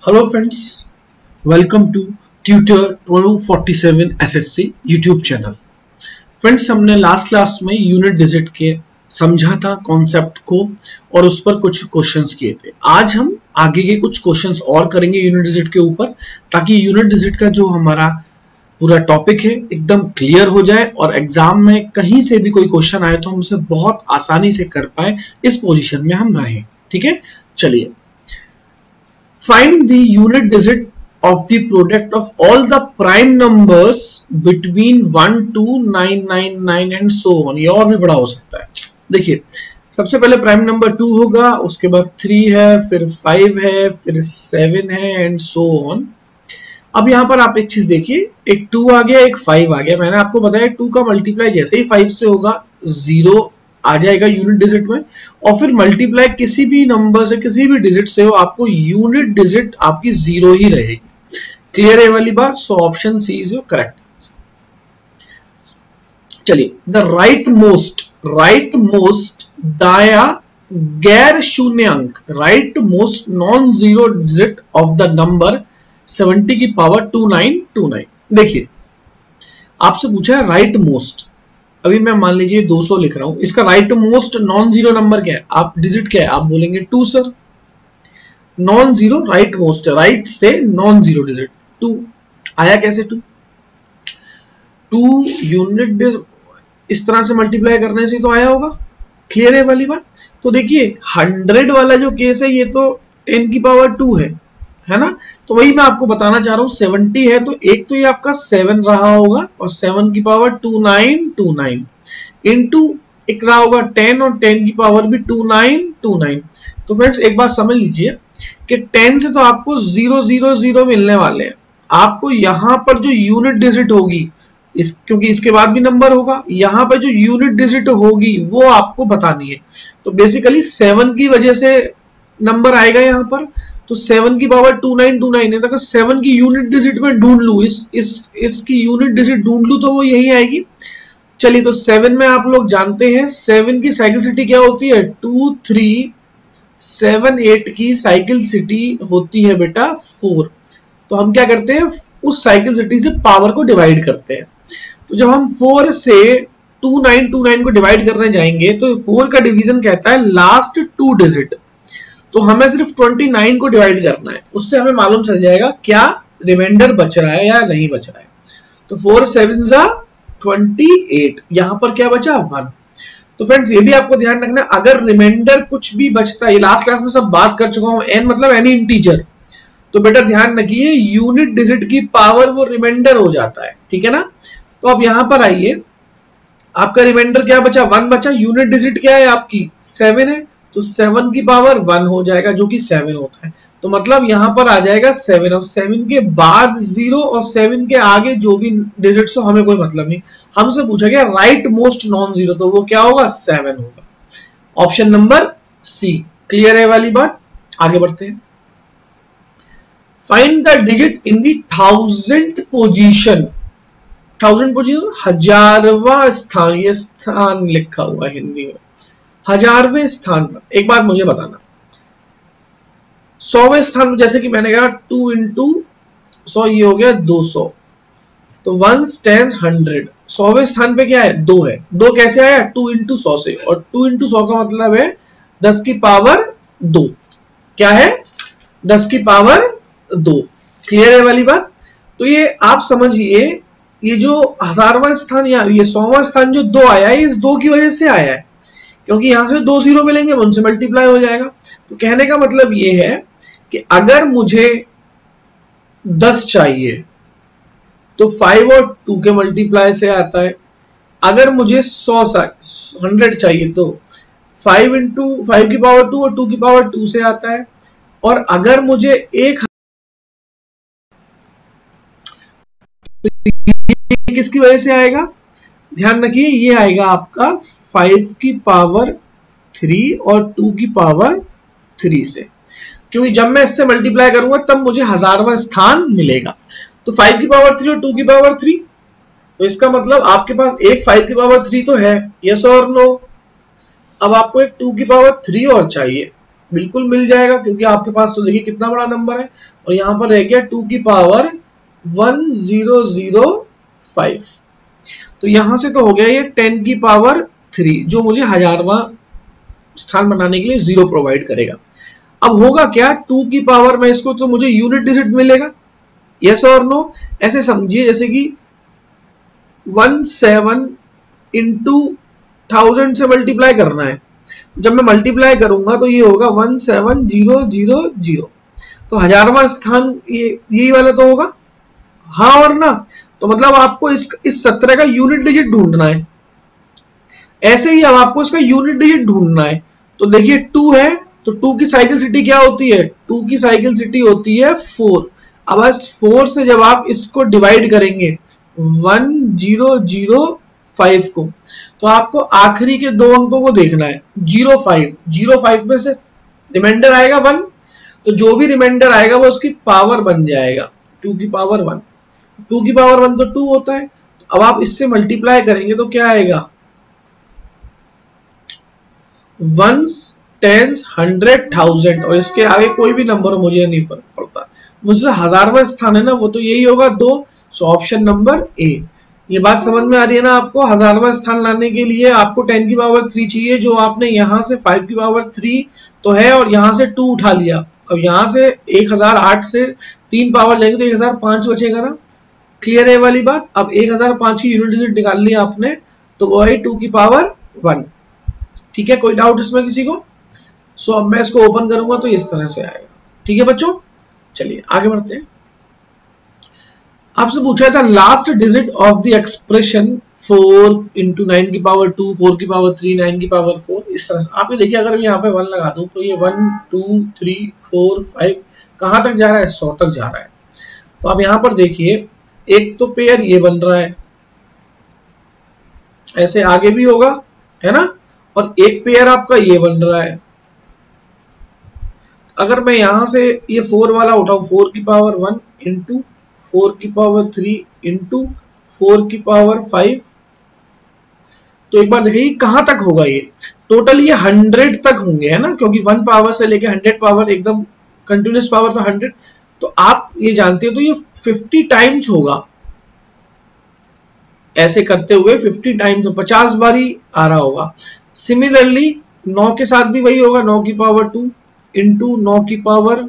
Hello friends, welcome to tutor 247 SSC YouTube channel. Friends, हमने last class में unit digit के समझा था कॉन्सेप्ट को और उस पर कुछ क्वेश्चंस किए थे। आज हम आगे के कुछ क्वेश्चंस और करेंगे यूनिट डिजिट के ऊपर, ताकि यूनिट डिजिट का जो हमारा पूरा टॉपिक है एकदम क्लियर हो जाए और एग्जाम में कहीं से भी कोई क्वेश्चन आए तो हम उसे बहुत आसानी से कर पाए, इस पोजीशन में हम रहें। ठीक है, चलिए। Find the unit digit of the product of all the prime numbers between 1 to 999 and so on। ये और भी बड़ा हो सकता है। देखिए, सबसे पहले प्राइम नंबर 2 होगा, उसके बाद 3 है, फिर 5 है, फिर 7 है एंड सो ऑन। अब यहाँ पर आप एक चीज देखिए, एक 2 आ गया, एक 5 आ गया। मैंने आपको बताया 2 का मल्टीप्लाई जैसे ही 5 से होगा 0 आ जाएगा यूनिट डिजिट में, और फिर मल्टीप्लाई किसी भी नंबर से किसी भी डिजिट से हो, आपको यूनिट डिजिट आपकी 0 ही रहेगी। क्लियर है वाली बात? So option C is your correct answer. चलिए, द राइट मोस्ट दाया गैर शून्य अंक, right most non zero digit of the number 70 की पावर 2929। देखिए, आपसे पूछा है राइट मोस्ट। अभी मैं मान लीजिए 200 लिख रहा हूं, इसका right most non zero number क्या है, आप डिजिट क्या है, आप बोलेंगे 2 sir. Non zero right most, right से नॉन जीरो डिजिट 2 आया कैसे? 2 यूनिट इस तरह से मल्टीप्लाई करने से तो आया होगा। क्लियर है वाली बात? तो देखिए, 100 वाला जो केस है ये तो 10 की पावर 2 है ना। तो वही मैं आपको बताना चाह रहा हूं, 70 है तो एक तो ये आपका 7 रहा होगा और 7 की पावर 2929 इनटू एक रहा होगा 10 और 10 की पावर भी 2929। तो फ्रेंड्स, एक बात समझ लीजिए कि 10 से तो आपको 000 मिलने वाले हैं। आपको यहां पर जो यूनिट डिजिट होगी, क्योंकि इसके बाद भी नंबर होगा, यहां पर जो यूनिट डिजिट होगी वो आपको बतानी है। तो बेसिकली 7 की वजह से नंबर आएगा यहां पर, तो 7 की पावर 2929 है। अगर 7 की यूनिट डिजिट में ढूंढ लूं, इसकी यूनिट डिजिट ढूंढ लूं तो वो यही आएगी। चलिए, तो 7 में आप लोग जानते हैं 7 की साइकिलसिटी क्या होती है, 2 3 7 8 की साइकिलसिटी होती है बेटा 4। तो हम क्या करते हैं, उस साइकिलसिटी से पावर को डिवाइड करते हैं। तो जब हम 4 से 2929 को डिवाइड करने जाएंगे तो 4 का डिवीजन कहता है लास्ट 2 डिजिट। तो हमें सिर्फ 29 को डिवाइड करना है, उससे हमें मालूम चल जाएगा क्या रिमाइंडर बच रहा है या नहीं बच रहा है। तो 4 7 28, यहां पर क्या बचा 1। तो फ्रेंड्स, ये भी आपको ध्यान रखना, अगर रिमाइंडर कुछ भी बचता है, ये लास्ट क्लास में सब बात कर चुका हूं, n मतलब एनी इंटीजर, तो बेटा ध्यान रखिए यूनिट डिजिट की पावर वो रिमाइंडर हो जाता है। ठीक है ना। तो अब यहां पर आइए, आपका रिमाइंडर क्या बचा, 1 बचा। यूनिट डिजिट क्या है आपकी, 7 है, तो 7 की पावर 1 हो जाएगा, जो कि 7 होता है। तो मतलब यहां पर आ जाएगा 7, और 7 के बाद 0 और 7 के आगे जो भी डिजिट्स हो हमें कोई मतलब नहीं। हमसे पूछा गया राइट मोस्ट नॉन जीरो, तो वो क्या होगा, 7 होगा। Option number C. क्लियर है वाली बात? आगे बढ़ते हैं। Find the digit in the 1000 position. 1000 position, हजारवां स्थान, ये स्थान लिखा हुआ है हिंदी में, 1000वें स्थान पर। एक बात मुझे बताना, 100वें स्थान पर जैसे कि मैंने कहा 2 इंटू 100, ये हो गया 200, तो 1 10 100। 100वें स्थान पे क्या है, 2 है। 2 कैसे आया, 2 इंटू 100 से, और 2 इंटू 100 का मतलब है 10 की पावर 2। क्या है, 10 की पावर 2। क्लियर है वाली बात? तो ये आप समझिए, ये जो 1000वां स्थान या ये 100वां स्थान जो 2 आया है, इस 2 की वजह से आया है, क्योंकि यहां से 2 0 मिलेंगे, उनसे मल्टीप्लाई हो जाएगा। तो कहने का मतलब ये है कि अगर मुझे 10 चाहिए तो 5 और 2 के मल्टीप्लाई से आता है। अगर मुझे 100 चाहिए तो 5 इंटू 5 की पावर 2 और 2 की पावर 2 से आता है। और अगर मुझे 1 किसकी वजह से आएगा, ध्यान रखिए, ये आएगा आपका 5 की पावर 3 और 2 की पावर 3 से, क्योंकि जब मैं इससे मल्टीप्लाई करूंगा तब मुझे 1000वां स्थान मिलेगा। तो 5 की पावर 3 और 2 की पावर 3, तो इसका मतलब आपके पास एक 5 की पावर 3 तो है, यस और नो। अब आपको एक 2 की पावर 3 और चाहिए, बिल्कुल मिल जाएगा, क्योंकि आपके पास तो देखिए कितना बड़ा नंबर है, और यहां पर रह गया 2 की पावर 1005। तो यहां से तो हो गया ये 10 की पावर 3, जो मुझे 1000वां स्थान बनाने के लिए 0 प्रोवाइड करेगा। अब होगा क्या, 2 की पावर में इसको तो मुझे यूनिट डिजिट मिलेगा, यस और नो। ऐसे समझिए जैसे कि 17 इंटू 1000 से मल्टीप्लाई करना है। जब मैं मल्टीप्लाई करूंगा तो ये होगा 17000। तो 1000वां स्थान यही वाला तो होगा, हाँ और ना। तो मतलब आपको इस 17 का यूनिट डिजिट ढूंढना है। ऐसे ही अब आपको इसका यूनिट डिजिट ढूंढना है। तो देखिए 2 है, तो 2 की साइकिल सिटी क्या होती है, 2 की साइकिल सिटी होती है 4। अब बस 4 से जब आप इसको डिवाइड करेंगे 1005 को, तो आपको आखिरी के 2 अंकों को देखना है, 05 में से रिमाइंडर आएगा 1, तो जो भी रिमाइंडर आएगा वो उसकी पावर बन जाएगा 2 की पावर 1। 2 की पावर 1 तो 2 होता है। अब आप इससे मल्टीप्लाई करेंगे तो क्या आएगा, 1s 10s 100,000, और इसके आगे कोई भी नंबर मुझे नहीं फर्क पड़ता, मुझे 1000वां स्थान है ना, वो तो यही होगा 2। So option number A. ये बात समझ में आ रही है ना आपको। 1000वां स्थान लाने के लिए आपको 10 की पावर 3 चाहिए, जो आपने यहां से 5 की पावर 3 तो है और यहां से 2 उठा लिया। अब यहां से 1008 से 3 पावर जाएंगे तो 1005 बचेगा ना। क्लियर है वाली बात। अब 1005 की यूनिट डिजिट निकाल लिया आपने, तो वो है 2 की पावर 1। ठीक है, कोई डाउट इसमें किसी को? सो अब मैं इसको ओपन करूंगा तो इस तरह से आएगा। ठीक है बच्चों, चलिए आगे बढ़ते हैं। आपसे पूछा था last digit of the expression 4 into 9 की पावर 2, 4 की पावर 3, 9 की पावर 4, इस तरह से। आप ये देखिए, अगर मैं यहाँ पे 1 लगा दूं तो ये 1 2 3 4 5 कहां तक जा रहा है, 100 तक जा रहा है। तो आप यहां पर देखिए, एक तो पेयर ये बन रहा है, ऐसे आगे भी होगा, है ना, और एक पेयर आपका ये बन रहा है। अगर मैं यहां से ये 4 वाला उठाऊं, 4 की पावर 1 इंटू 4 की पावर 3 इंटू 4 की पावर 5, तो एक बार देखिए कहां तक होगा। ये टोटल ये 100 तक होंगे, है ना, क्योंकि 1 पावर से लेके 100 पावर एकदम कंटिन्यूस पावर तो 100। तो आप ये जानते हो तो ये 50 टाइम्स होगा। ऐसे करते हुए 50 टाइम्स, 50 बारी आ रहा होगा। सिमिलरली 9 के साथ भी वही होगा, 9 की पावर 2 इंटू 9 की पावर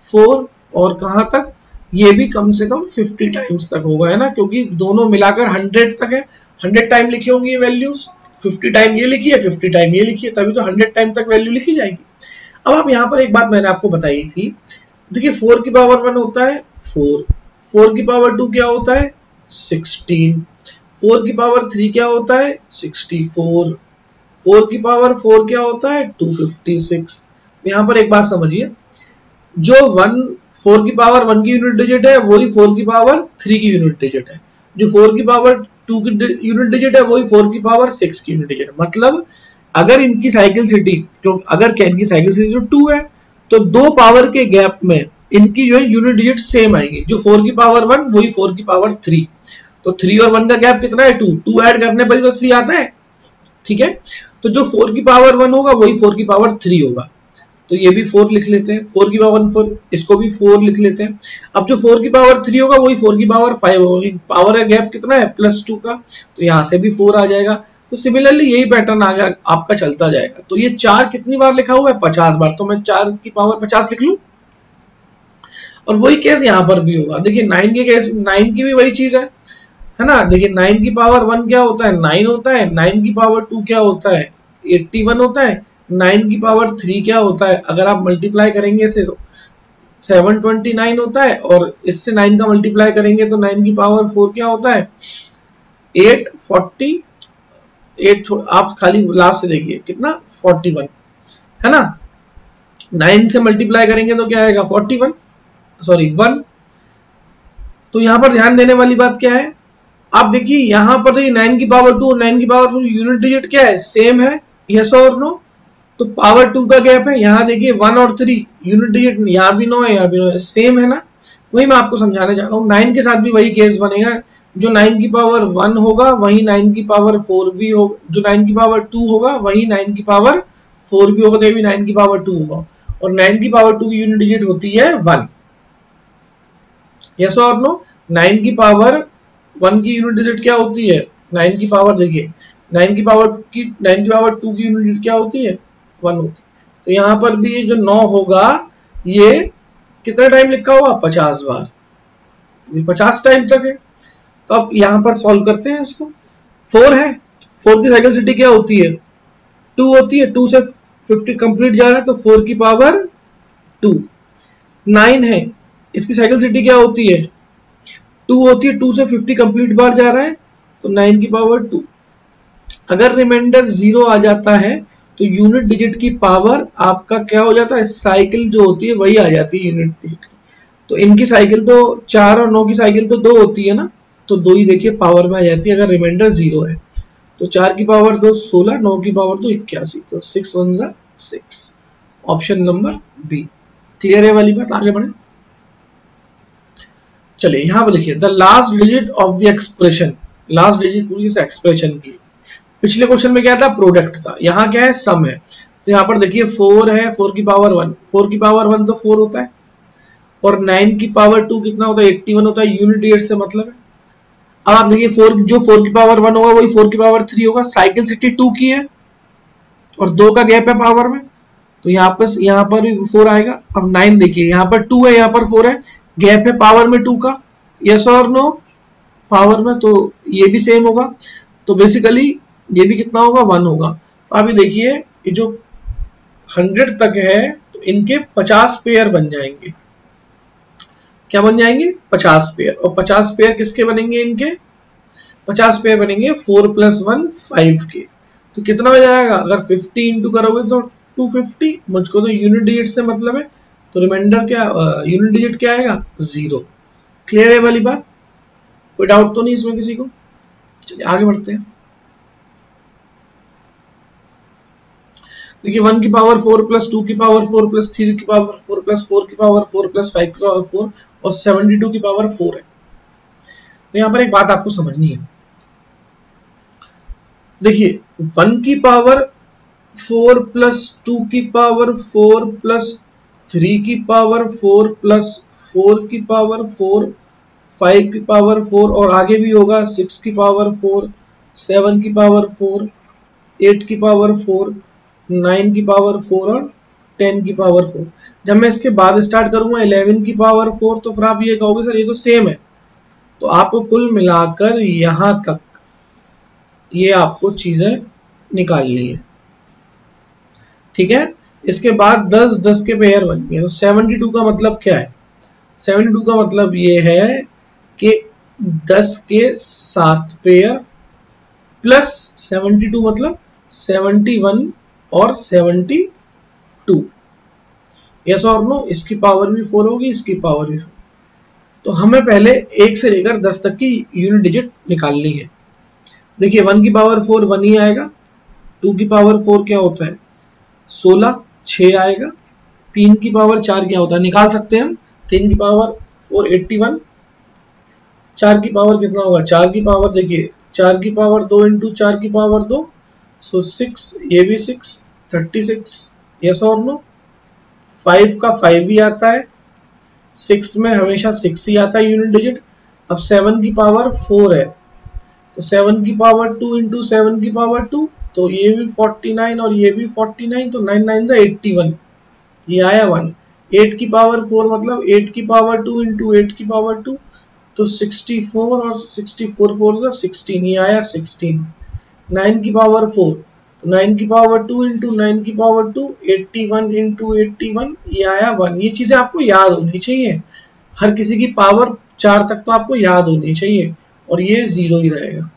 4, और कहां तक, ये भी कम से कम 50 टाइम्स तक होगा, है ना, क्योंकि दोनों मिलाकर 100 तक है। 100 टाइम लिखी होंगी ये वैल्यूज, 50 टाइम ये लिखी है, 50 टाइम ये लिखी है, तभी तो 100 टाइम तक वैल्यू लिखी जाएगी। अब आप यहाँ पर एक बात मैंने आपको बताई थी, देखिए 4 की पावर 1 होता है 4, 4 की पावर 2 क्या होता है 16, 4 की पावर 3 क्या होता है 64, 4 की पावर 4 क्या होता है 256। यहाँ पर एक बात समझिए, जो 4 की पावर 1 की यूनिट डिजिट है वही 4 की पावर 3 की यूनिट डिजिट है, जो 4 की पावर 2 की यूनिट डिजिट है वही 4 की पावर 6 की यूनिट डिजिट है। मतलब अगर इनकी साइकिल सिटी, अगर कैन की साइकिल सिटी जो 2 है, तो 2 पावर के गैप में इनकी जो है यूनिट डिजिट सेम आएगी। जो 4 की पावर 1 वही 4 की पावर 3, तो 3 और 1 का गैप कितना है 2, 2 ऐड करने पर ही तो 3 आता है। ठीक है, तो जो 4 की पावर 1 होगा वही 4 की पावर 3 होगा, तो ये भी 4 लिख लेते हैं, 4 की पावर 4, इसको भी 4 लिख लेते हैं। अब जो 4 की पावर 3 होगा वही 4 की पावर 5 होगी, पावर का गैप कितना है +2 का, तो यहां से भी 4 आ जाएगा। तो सिमिलरली यही पैटर्न आगे आपका चलता जाएगा। तो ये 4 कितनी बार लिखा हुआ है 50 बार, तो मैं 4 की पावर 50 लिख लूं, और वही केस यहां पर भी होगा। देखिए 9 के केस, 9 की भी वही चीज है ना। देखिए 9 की पावर 1 क्या होता है 9 होता है, 9 की पावर 2 क्या होता है 81 होता है, 9 की पावर 3 क्या होता है, अगर आप मल्टीप्लाई करेंगे इसे तो 729 होता है, और इससे 9 का मल्टीप्लाई करेंगे तो 9 की पावर 4 क्या होता है 848। आप खाली लास्ट से देखिए कितना 41, है ना। 9 से मल्टीप्लाई करेंगे तो क्या आएगा 41, सॉरी 1। तो यहां पर ध्यान देने वाली बात क्या है, आप देखिए यहां पर 9 की पावर 2 और 9 की पावर 4 यूनिट डिजिट क्या है सेम है, यस और नो। तो पावर 2 का गैप है, यहाँ देखिए 1 और 3 यूनिट डिजिट, यहाँ भी 9 है यहाँ भी 9 है, सेम है ना। वही मैं आपको समझाने जा रहा हूँ। 9 के साथ भी वही केस बनेगा, जो 9 की पावर 1 होगा वही 9 की पावर 4 भी होगा, जो 9 की पावर 2 होगा वही 9 की पावर 4 भी होगा, तो ये भी 9 की पावर 2 होगा। और 9 की पावर 2 की यूनिट डिजिट होती है 1। यस और नो? 9 की पावर 1 की यूनिट डिजिट क्या होती है? 9 की पावर देखिए 9 की पावर 2 की यूनिट डिजिट क्या होती है? 1 होती है। तो यहाँ पर भी ये जो 9 होगा ये कितना टाइम लिखा हुआ? 50 बार, ये 50 टाइम तक है। तो अब यहाँ पर सॉल्व करते हैं इसको। 4 है, 4 की साइकिल क्या होती है? 2 होती है, 2 से 50 कंप्लीट जा रहा है तो 4 की पावर 2। 9 है, इसकी साइकिल क्या होती है? 2 होती है, 2 से 50 कंप्लीट बार जा रहा है तो 9 की पावर 2। अगर रिमाइंडर 0 आ जाता है तो यूनिट डिजिट की पावर आपका क्या हो जाता है? साइकिल जो होती है वही आ जाती है यूनिट डिजिट की। तो इनकी साइकिल तो 4 और 9 की साइकिल तो 2 होती है ना, तो 2 ही देखिए पावर में आ जाती है अगर रिमाइंडर 0 है। तो 4 की पावर 2 16, 9 की पावर 2 81, तो 6 1 जा 6, ऑप्शन नंबर बी। क्लियर है वाली बात? आगे बढ़े। चलिए यहां पर लिखिए the last digit of the expression, last digit पूरी इस एक्सप्रेशन की। पिछले क्वेश्चन में क्या था? प्रोडक्ट था, यहाँ क्या है? सम है। तो यहाँ पर देखिए 4 है, 4 की पावर 1, 4 की पावर 1 तो 4 होता है, और 9 की पावर 2 कितना होता है? 81 होता है, यूनिट डिजिट से मतलब है। अब आप देखिए 4 की पावर 1 होगा वही 4 की पावर 3 होगा, साइकिल सिटी 2 की है और 2 का गैप है पावर में, तो यहाँ पर भी 4 आएगा। अब 9 देखिए यहाँ पर 2 है, यहाँ पर 4 है, गैप है पावर में 2 का, यस और नो? पावर में, तो ये भी सेम होगा। तो बेसिकली ये भी कितना होगा? 1 होगा। तो अभी देखिए ये जो 100 तक है तो इनके 50 पेयर बन जाएंगे। क्या बन जाएंगे? 50 पेयर। और 50 पेयर किसके बनेंगे? इनके 50 पेयर बनेंगे 4 + 1 5 के। तो कितना हो जाएगा? अगर 50 इंटू करोगे तो 250। मुझको तो यूनिट डिजिट से मतलब है, तो रिमाइंडर क्या, यूनिट डिजिट क्या आएगा? 0। क्लियर है वाली बात? कोई डाउट तो नहीं इसमें किसी को? चलिए आगे बढ़ते हैं। देखिए 1 की पावर 4 + 2 की पावर 4 + 3 की पावर 4 + 4 की पावर 4 + 5 की पावर 4 और 72 की पावर 4 है। तो यहां पर एक बात आपको समझनी है। देखिए 1 की पावर 4 + 2 की पावर 4 + 3 की पावर 4 + 4 की पावर 4, 5 की पावर 4 और आगे भी होगा 6 की पावर 4, 7 की पावर 4, 8 की पावर 4, 9 की पावर 4 और 10 की पावर 4। जब मैं इसके बाद स्टार्ट करूंगा 11 की पावर 4 तो फिर आप ये कहोगे सर ये तो सेम है। तो आपको कुल मिलाकर यहां तक ये आपको चीजें निकालनी है, ठीक है। इसके बाद 10 10 के पेयर बन गए। तो 72 का मतलब क्या है? 72 का मतलब ये है कि 10 के 7 पेयर प्लस 72 मतलब 71 और 72। यस और नो? इसकी पावर भी 4 होगी, इसकी पावर भी 4। तो हमें पहले 1 से लेकर 10 तक की यूनिट डिजिट निकालनी है। देखिए 1 की पावर 4 1 ही आएगा, 2 की पावर 4 क्या होता है? 16 6 आएगा, 3 की पावर 4 क्या होता है? निकाल सकते हैं हम। 3 की पावर 4 81, 4 की पावर कितना होगा? 4 की पावर देखिए 4 की पावर 2 इंटू 4 की पावर 2, सो 6, ये भी 6 36। यस और नो? 5 का 5 भी आता है, 6 में हमेशा 6 ही आता है यूनिट डिजिट। अब 7 की पावर 4 है, तो 7 की पावर 2 इंटू 7 की पावर 2, तो ये भी 49 और ये भी 49, तो 9 9 जा 81, ये आया 1। 8 की पावर 4 मतलब 8 की पावर 2 इंटू 8 की पावर 2, तो 64 और 64 4 जा 16, ये आया 16। 9 की पावर 4, तो 9 की पावर 2 इंटू 9 की पावर 2, 81 इंटू 81, ये आया 1। ये चीजें आपको याद होनी चाहिए, हर किसी की पावर 4 तक तो आपको याद होनी चाहिए, और ये 0 ही रहेगा।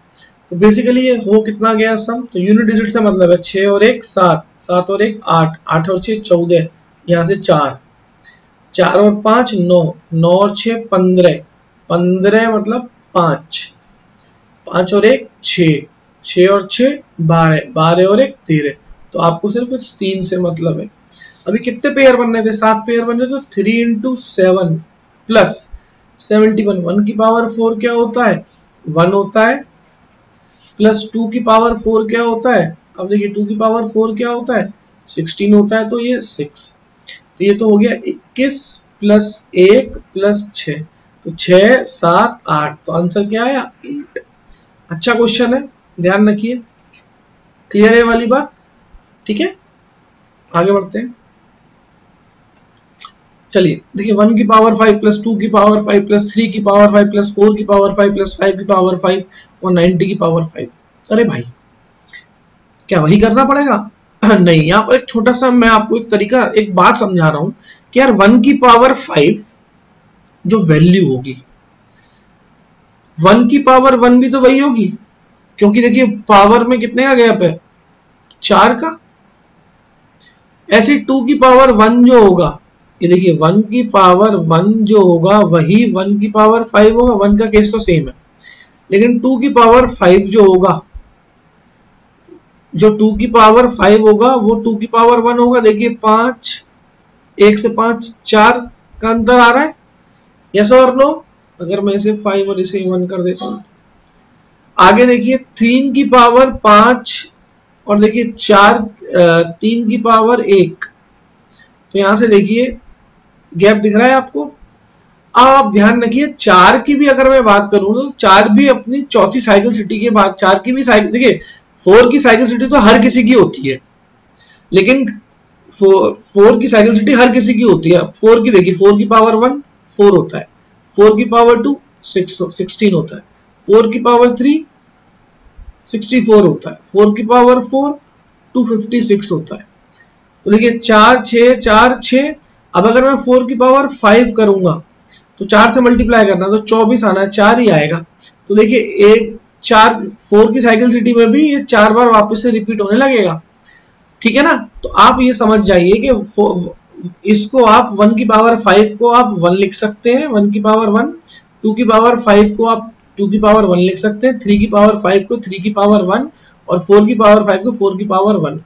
तो बेसिकली ये हो कितना गया सम? तो यूनिट डिजिट से मतलब है 6 और 1 7, 7 और 1 8, 8 और 6 14, यहाँ से 4, 4 और 5 9, 9 और 6 15, 15 मतलब 5, 5 और 1 6, 6 और 6 12, 12 और 1 13। तो आपको सिर्फ इस 3 से मतलब है। अभी कितने पेयर बनने थे? 7 पेयर बनने, तो 3 इंटू 7 प्लस 71। 1 की पावर 4 क्या होता है? 1 होता है, प्लस 2 की पावर 4 क्या होता है? अब देखिए 2 की पावर 4 क्या होता है? 16 होता है, तो ये 6। तो ये तो हो गया 21 प्लस 1 प्लस 6, तो 6 7 8, तो आंसर क्या आया 8। अच्छा क्वेश्चन है, ध्यान रखिए। क्लियर है वाली बात? ठीक है, आगे बढ़ते हैं। चलिए देखिए, 1 की पावर 5 प्लस 2 की पावर 5 प्लस 3 की पावर 5 प्लस 4 की पावर 5 प्लस 5 की पावर 5 और 90 की पावर 5। अरे भाई, क्या वही करना पड़ेगा? नहीं, यहाँ पर एक छोटा सा मैं आपको एक तरीका, एक बात समझा रहा हूं कि यार 1 की पावर 5 जो वैल्यू होगी, 1 की पावर 1 भी तो वही होगी, क्योंकि देखिए पावर में कितने का गैप है, 4 का। ऐसे 2 की पावर 1 जो होगा, ये देखिए 1 की पावर 1 जो होगा वही 1 की पावर 5 होगा। 1 का केस तो सेम है, लेकिन 2 की पावर 5 जो होगा, जो 2 की पावर 5 होगा वो 2 की पावर 1 होगा। देखिए 5, 1 से 5 4 का अंतर आ रहा है, यस और नो? अगर मैं इसे 5 और इसे 1 कर देता हूं, आगे देखिए 3 की पावर 5 और देखिए 3 की पावर 1, तो यहां से देखिए गैप दिख रहा है आपको। अब आप ध्यान रखिए, 4 की भी अगर मैं बात करूं तो 4 भी अपनी चौथी साइकिल सिटी के बाद, 4 की भी साइकिल, देखिए 4 की साइकिल सिटी तो हर किसी की होती है, लेकिन 4 की साइकिल सिटी हर किसी की होती है। 4 की देखिए, 4 की पावर 1 4 होता है, 4 की पावर 2 16 होता है, 4 की पावर 3 64 होता है, 4 की पावर 4 256 होता है। तो देखिए 4 6 4 6। अब अगर मैं 4 की पावर 5 करूंगा तो 4 से मल्टीप्लाई करना, तो 24 आना है, 4 ही आएगा। तो देखिए 4 की साइकिल सिटी में भी ये 4 बार वापस से रिपीट होने लगेगा, ठीक है ना। तो आप ये समझ जाइए कि इसको आप 1 की पावर 5 को आप 1 लिख सकते हैं, 1 की पावर 1, 2 की पावर 5 को आप 2 की पावर 1 लिख सकते हैं, 3 की पावर 5 को 3 की पावर 1 और 4 की पावर 5 को 4 की पावर 1।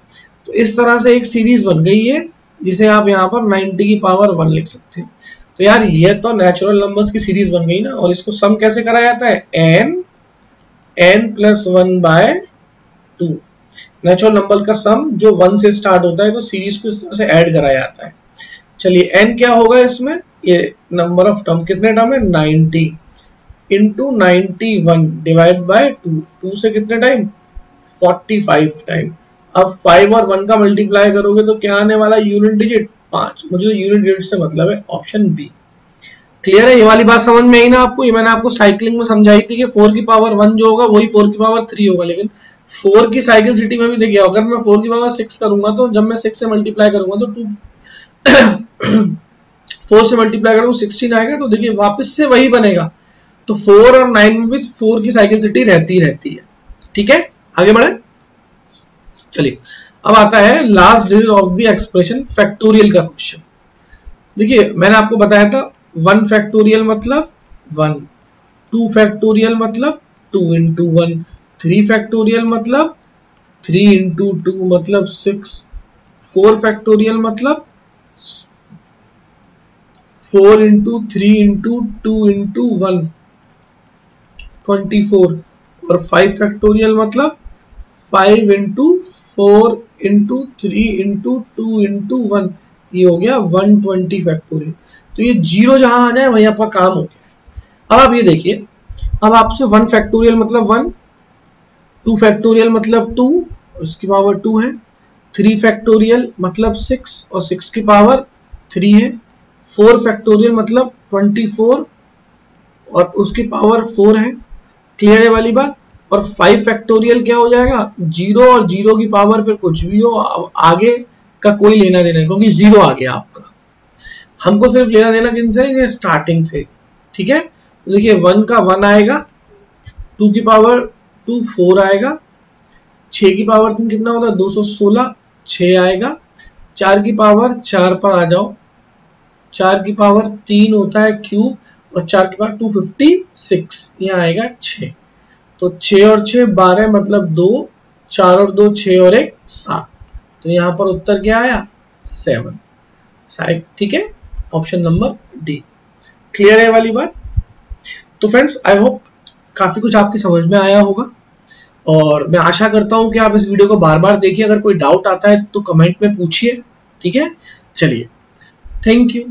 तो इस तरह से एक सीरीज बन गई है जिसे आप यहाँ पर 90 की पावर 1 लिख सकते हैं। तो यार ये तो नेचुरल नंबर्स की सीरीज बन गई ना। और इसको सम कैसे करा जाता है, n plus 1 by 2। Natural number का सम जो 1 से स्टार्ट होता है, तो सीरीज को इस तरह से ऐड कराया जाता है। चलिए n क्या होगा इसमें, ये नंबर ऑफ टर्म, कितने टर्म है 90 इंटू 91 डिवाइड बाय 2, 2 से कितने टाइम 45 टाइम। अब 5 और 1 का मल्टीप्लाई करोगे तो क्या आने वाला, यूनिट डिजिट 5। मुझे तो यूनिट डिजिट से मतलब है, ऑप्शन बी। क्लियर है ये वाली बात समझ में आई ना आपको? ये मैंने आपको साइक्लिंग में समझाई थी कि 4 की पावर 1 जो होगा वही 4 की पावर 3 होगा, लेकिन 4 की साइकिल सिटी में भी देखिए, अगर मैं 4 की पावर 6 करूंगा तो जब मैं 6 से मल्टीप्लाई करूंगा तो 4 से मल्टीप्लाई करूंगा 16 आएगा। तो देखिए वापस से वही बनेगा। तो 4 और 9 में भी 4 की साइकिल सिटी रहती है। ठीक है, आगे बढ़े। चलिए अब आता है last digit of the expression, factorial का क्वेश्चन। देखिए मैंने आपको बताया था 1 फैक्टोरियल मतलब 1, 2 फैक्टोरियल मतलब 2 इंटू 1, 3 फैक्टोरियल मतलब 3 इंटू 2 मतलब 6, 4 फैक्टोरियल मतलब 4 इंटू 3 इंटू 2 इंटू 1 24, और 5 फैक्टोरियल मतलब 5 इंटू 4 इंटू 3 इंटू 2 इंटू 1, ये हो गया 120 फैक्टोरियल। तो ये जीरो जहां आ जाए वहीं आपका काम हो गया। अब आप ये देखिए, अब आपसे 1 फैक्टोरियल मतलब 1, 2 फैक्टोरियल मतलब 2 उसकी पावर 2 है, 3 फैक्टोरियल मतलब 6 और 6 की पावर 3 है, 4 फैक्टोरियल मतलब 24 और उसकी पावर 4 है। क्लियर है वाली बात? और 5 फैक्टोरियल क्या हो जाएगा, 0 और 0 की पावर पे कुछ भी हो, आगे का कोई लेना देना, क्योंकि 0 आ गया आपका। हमको सिर्फ लेना देना किनसे, स्टार्टिंग से। ठीक है, तो देखिए 1 का 1 आएगा, 2 की पावर 2 4 आएगा, 6 की पावर 3 कितना होता है 216 6 आएगा, 4 की पावर 4 पर आ जाओ, 4 की पावर 3 होता है क्यूब, और 4 की पावर 256, यहाँ आएगा 6। तो 6 और 6 12 मतलब 2, 4 और 2 6 और 1 7। तो यहाँ पर उत्तर क्या आया 7। ठीक है, ऑप्शन नंबर डी। क्लियर है वाली बात? तो फ्रेंड्स आई होप काफी कुछ आपकी समझ में आया होगा, और मैं आशा करता हूं कि आप इस वीडियो को बार बार देखिए। अगर कोई डाउट आता है तो कमेंट में पूछिए। ठीक है, चलिए, थैंक यू।